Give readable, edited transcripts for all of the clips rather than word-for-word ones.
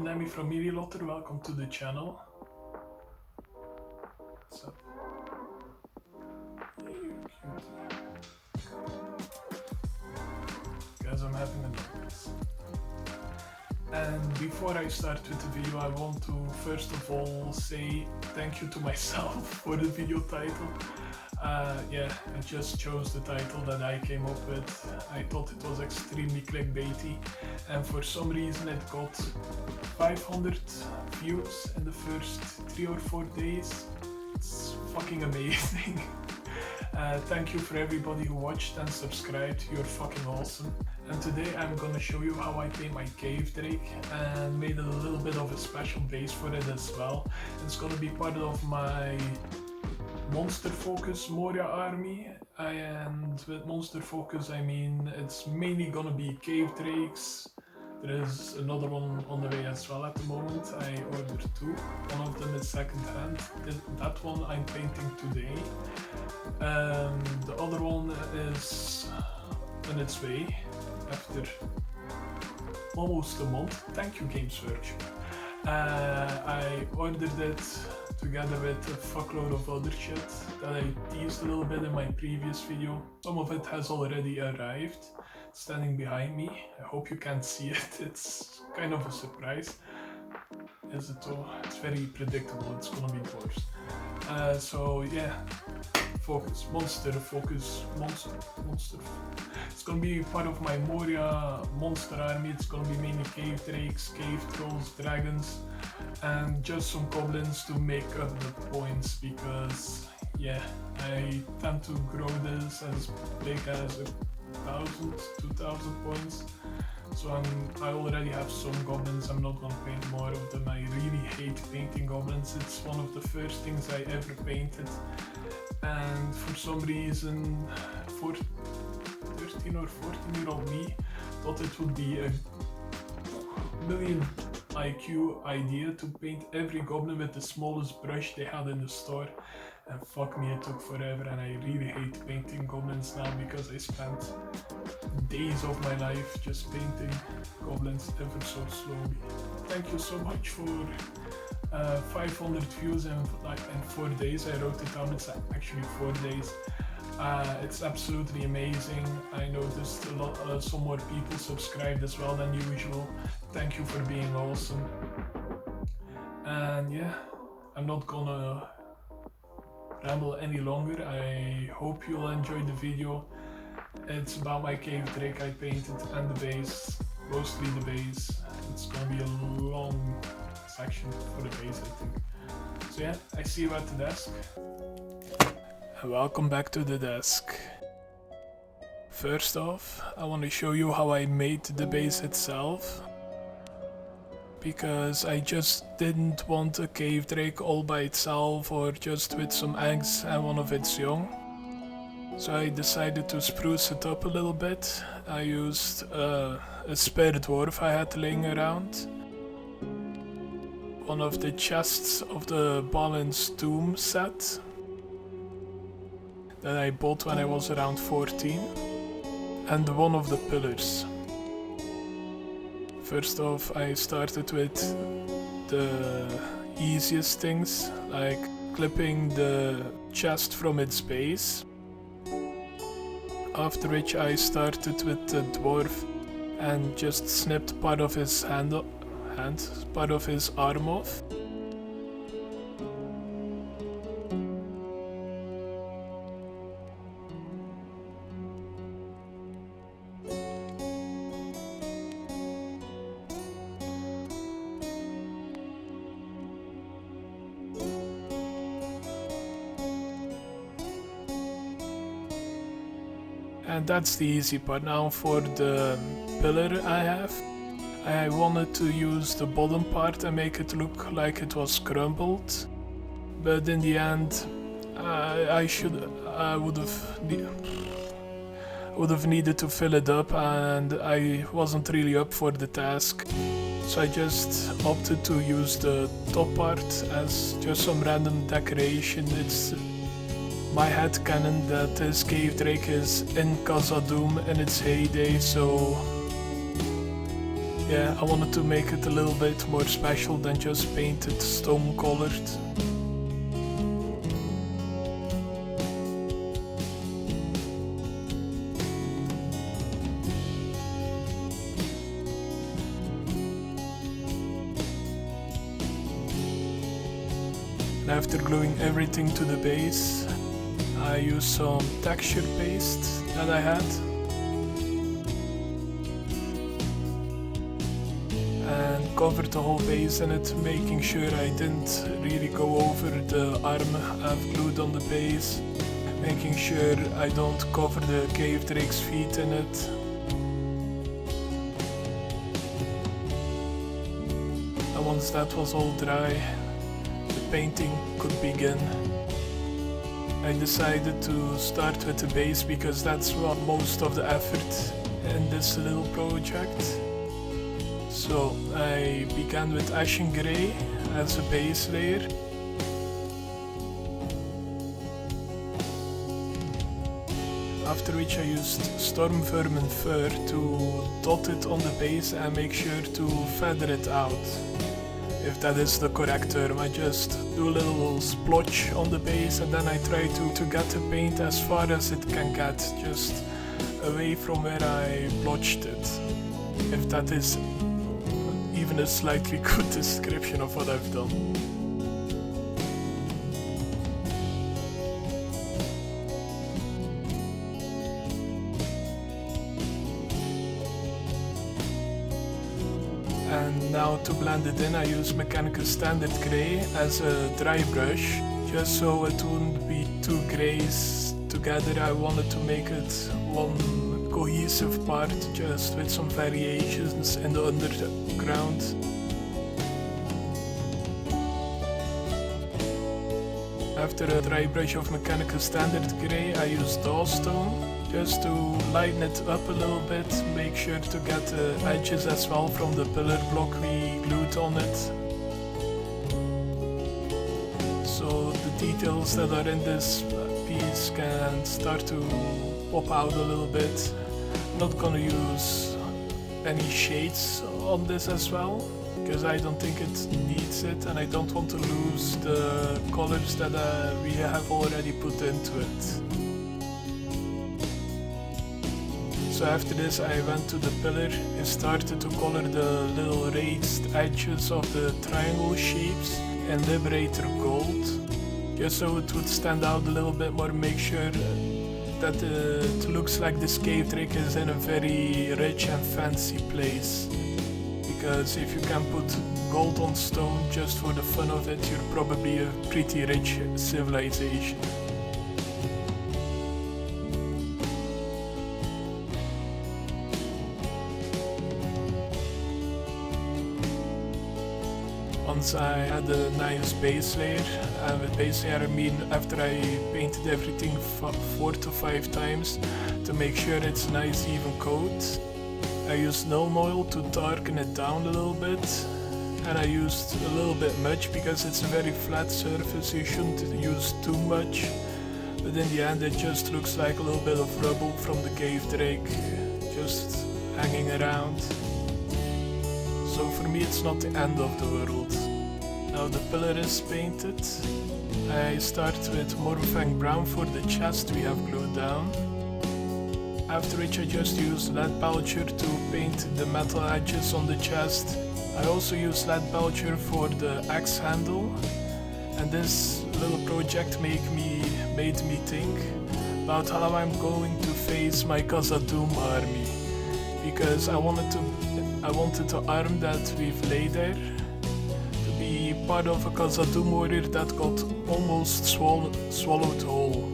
I'm Nami from lotr. Welcome to the channel. What's up? Guys, I'm having a nice. And before I start with the video, I want to first of all say thank you to myself for the video title. Yeah, I just chose the title that I came up with. I thought it was extremely clickbaity, and for some reason it got 500 views in the first 3 or 4 days. It's fucking amazing. Thank you for everybody who watched and subscribed, you're fucking awesome. And today I'm gonna show you how I paint my cavedrake and made a little bit of a special base for it as well. It's gonna be part of my monster focus Moria army, and with monster focus I mean it's mainly gonna be cavedrakes. There is another one on the way as well at the moment. I ordered 2. One of them is second hand. That one I'm painting today. The other one is on its way after almost a month. Thank you, Games Workshop. I ordered it together with a fuckload of other shit that I teased a little bit in my previous video. Some of it has already arrived, standing behind me. I hope you can see it. It's kind of a surprise. Is it though? It's very predictable. It's gonna be dwarves. So yeah, focus, monster. It's gonna be part of my Moria monster army. It's gonna be mainly cave drakes, cave trolls, dragons, and just some goblins to make up the points, because yeah, I tend to grow this as big as 1,000, 2,000 points. So I already have some goblins. I'm not gonna paint more of them. I really hate painting goblins. It's one of the first things I ever painted, and for some reason 13 or 14-year-old me thought it would be a million IQ idea to paint every goblin with the smallest brush they had in the store. And fuck me, it took forever, and I really hate painting goblins now because I spent days of my life just painting goblins ever so slowly. Thank you so much for 500 views in 4 days. I wrote it down, it's actually 4 days. It's absolutely amazing. I noticed a lot, some more people subscribed as well than usual. Thank you for being awesome. And yeah, I'm not gonna ramble any longer. I hope you'll enjoy the video. It's about my cavedrake I painted and the base, mostly the base. It's gonna be a long section for the base, I think. So yeah, I see you at the desk. Welcome back to the desk. First off, I want to show you how I made the base itself, because I just didn't want a cavedrake all by itself or just with some eggs and one of its young. So I decided to spruce it up a little bit. I used a spare dwarf I had laying around, one of the chests of the Balin's tomb set that I bought when I was around 14, and one of the pillars. First off, I started with the easiest things, like clipping the chest from its base, after which I started with the dwarf and just snipped part of his part of his arm off. And that's the easy part. Now for the pillar I wanted to use the bottom part and make it look like it was crumbled, but in the end I would have needed to fill it up, and I wasn't really up for the task. So I just opted to use the top part as just some random decoration. It's my headcanon that this cavedrake is in Khazad-dûm in its heyday, so yeah, I wanted to make it a little bit more special than just painted stone colored. And after gluing everything to the base, I used some texture paste that I had. And covered the whole base in it, making sure I didn't really go over the arm I've glued on the base. Making sure I don't cover the cavedrake's feet in it. And once that was all dry, the painting could begin. I decided to start with the base because that's what most of the effort in this little project. So I began with eshin grey as a base layer. After which I used stormvermin fur to dot it on the base and make sure to feather it out. If that is the correct term, I just do a little splotch on the base and then I try to get the paint as far as it can get, just away from where I blotched it. If that is even a slightly good description of what I've done. And now to blend it in, I use mechanicus standard grey as a dry brush, just so it wouldn't be two greys together. I wanted to make it one cohesive part, just with some variations in the underground. After a dry brush of mechanicus standard grey, I use dawnstone, just to lighten it up a little bit, make sure to get the edges as well from the pillar block we glued on it. So the details that are in this piece can start to pop out a little bit. I'm not gonna use any shades on this as well, because I don't think it needs it and I don't want to lose the colors that we have already put into it. So after this I went to the pillar and started to color the little raised edges of the triangle shapes in liberator gold, just so it would stand out a little bit more, make sure that it looks like this cavedrake is in a very rich and fancy place. Because if you can put gold on stone just for the fun of it, you're probably a pretty rich civilization. Once I had a nice base layer, and with base layer I mean after I painted everything 4 to 5 times to make sure it's a nice even coat. I used nuln oil to darken it down a little bit, and I used a little bit much because it's a very flat surface, you shouldn't use too much, but in the end it just looks like a little bit of rubble from the cavedrake just hanging around. So for me it's not the end of the world. Now the pillar is painted. I start with mournfang brown for the chest we have glued down. After which I just use leadbelcher to paint the metal edges on the chest. I also use leadbelcher for the axe handle. And this little project made me think about how I'm going to face my Khazad-dûm army. Because I wanted the arm that we've laid there to be part of a Khazad-dûm warrior that got almost swallowed whole.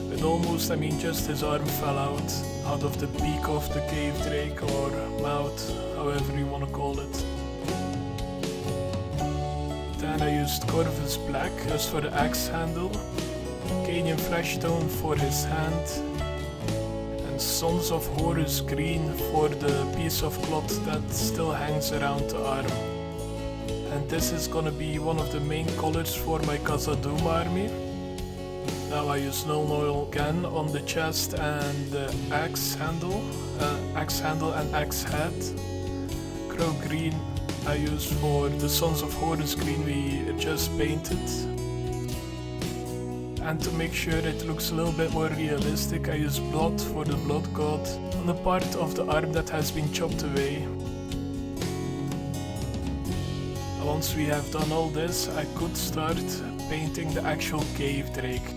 With almost, I mean just his arm fell out of the beak of the cavedrake, or mouth, however you want to call it. Then I used corvus black just for the axe handle, cadian fleshtone for his hand, and sons of horus green for the piece of cloth that still hangs around the arm. And this is gonna be one of the main colors for my Khazad-dûm army. Now I use nuln oil again on the chest and the axe handle and axe head. croak green I used for the Sons of Horus green we just painted. And to make sure it looks a little bit more realistic, I use blood for the blood god on the part of the arm that has been chopped away. Once we have done all this, I could start painting the actual cavedrake.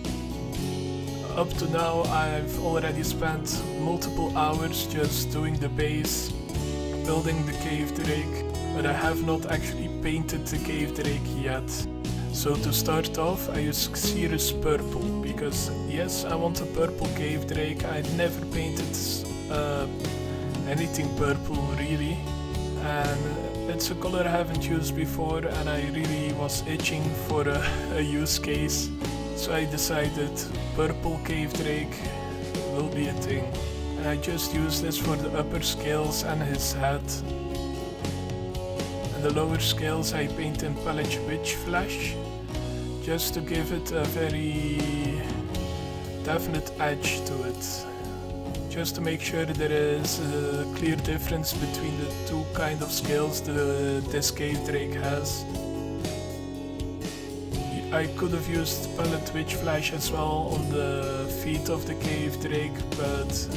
Up to now I've already spent multiple hours just doing the base, building the cavedrake, but I have not actually painted the cavedrake yet. So to start off I use xereus purple, because yes, I want a purple cavedrake. I never painted anything purple really, and it's a color I haven't used before and I really was itching for a use case. So I decided purple cavedrake will be a thing. And I just use this for the upper scales and his head. And the lower scales I paint in pallid witch flesh, just to give it a very definite edge to it. Just to make sure there is a clear difference between the two kind of scales this cavedrake has. I could have used pallid witch flesh as well on the feet of the cavedrake, but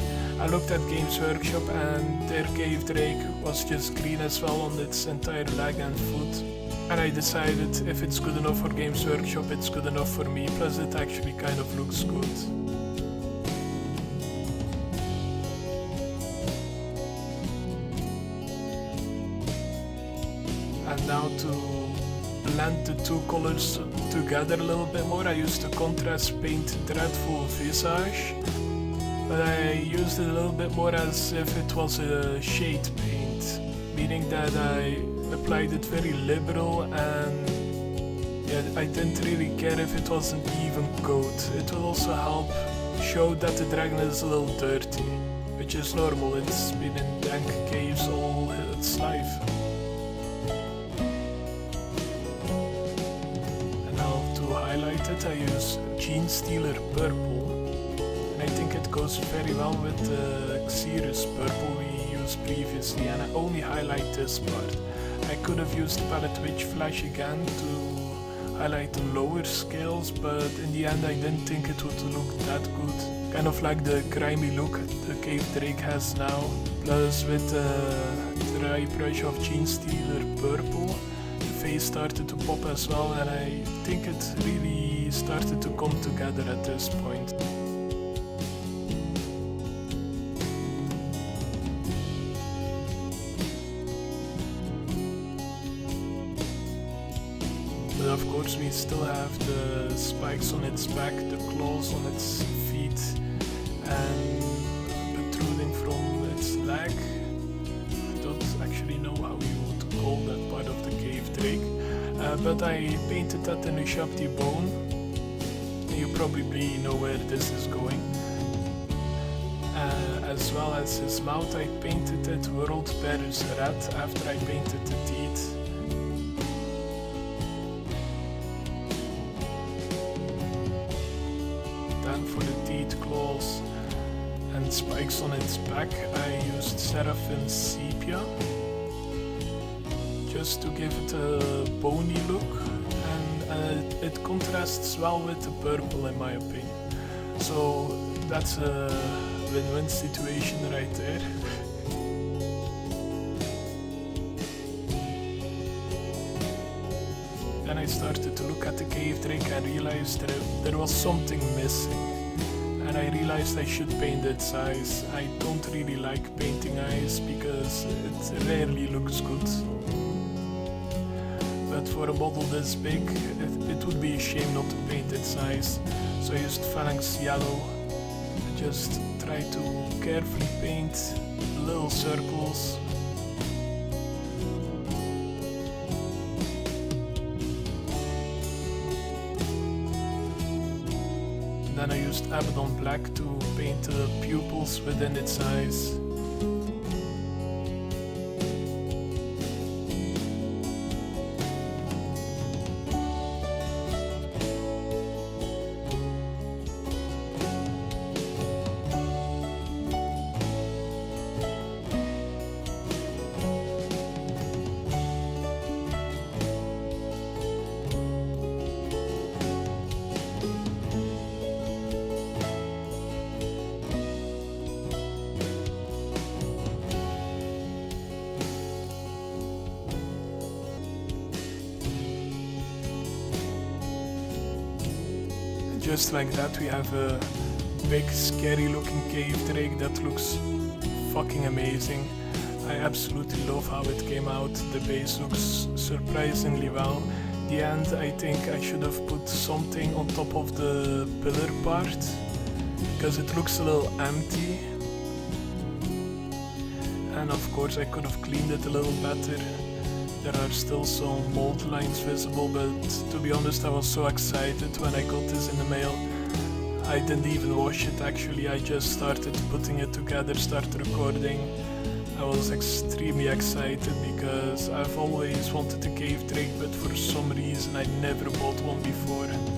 I looked at Games Workshop and their cavedrake was just green as well on its entire leg and foot. And I decided if it's good enough for Games Workshop, it's good enough for me, plus it actually kind of looks good. And now to blend the two colors together a little bit more, I used the contrast paint Dreadful Visage, but I used it a little bit more as if it was a shade paint, meaning that I applied it very liberal, and yeah, I didn't really care if it was an even coat. It will also help show that the dragon is a little dirty, which is normal, it's been in dank caves all its life. I use Genestealer purple, and I think it goes very well with the xereus purple we used previously, and I only highlight this part. I could have used pallid witch flesh again to highlight the lower scales, but in the end I didn't think it would look that good. Kind of like the grimy look the cavedrake has now, plus with the dry brush of Genestealer purple, the face started to pop as well, and I think it really started to come together at this point. But of course we still have the spikes on its back, the claws on its feet, and protruding from its leg. I don't actually know how you would call that part of the cavedrake, but I painted that in ushabti bone. You probably know where this is going. As well as his mouth, I painted it World Bear's red after I painted the teeth. Then for the teeth, claws and spikes on its back, I used seraphim sepia, just to give it a bony look. It contrasts well with the purple in my opinion. So that's a win-win situation right there. Then I started to look at the cavedrake and realized there was something missing. And I realized I should paint its eyes. I don't really like painting eyes because it rarely looks good. But for a model this big, it would be a shame not to paint its eyes. So I used phalanx yellow and just tried to carefully paint little circles. And then I used abbadon black to paint the pupils within its eyes. just like that we have a big scary looking cavedrake that looks fucking amazing. I absolutely love how it came out. The base looks surprisingly well. The end, I think I should have put something on top of the pillar part because it looks a little empty. And of course I could have cleaned it a little better. There are still some mold lines visible, but to be honest I was so excited when I got this in the mail. I didn't even wash it actually, I just started putting it together, started recording. I was extremely excited because I've always wanted a cavedrake, but for some reason I never bought one before. And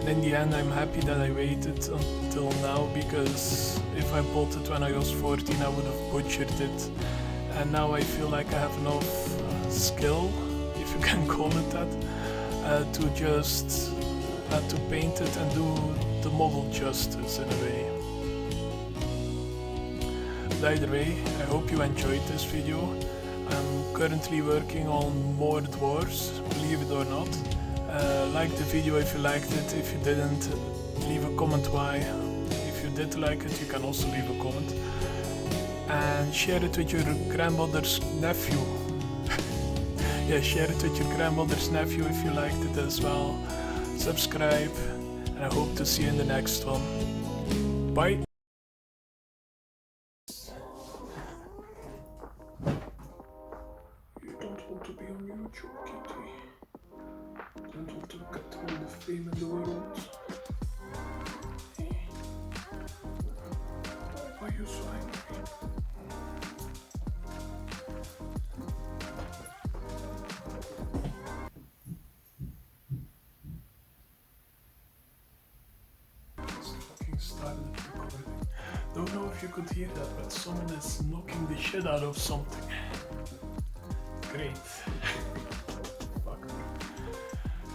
in the end I'm happy that I waited until now, because if I bought it when I was 14 I would have butchered it. And now I feel like I have enough skill, if you can call it that, to just to paint it and do the model justice in a way. But either way, I hope you enjoyed this video. I'm currently working on more dwarves, believe it or not. Like the video if you liked it. If you didn't, leave a comment why. If you did like it, you can also leave a comment. And share it with your grandmother's nephew. Yeah, share it with your grandmother's nephew if you liked it as well. Subscribe, and I hope to see you in the next one. Bye! You don't want to be on YouTube, Kitty. Don't want to get all the fame in the world. Why are you so angry? Started recording. Don't know if you could hear that, but someone is knocking the shit out of something. Great.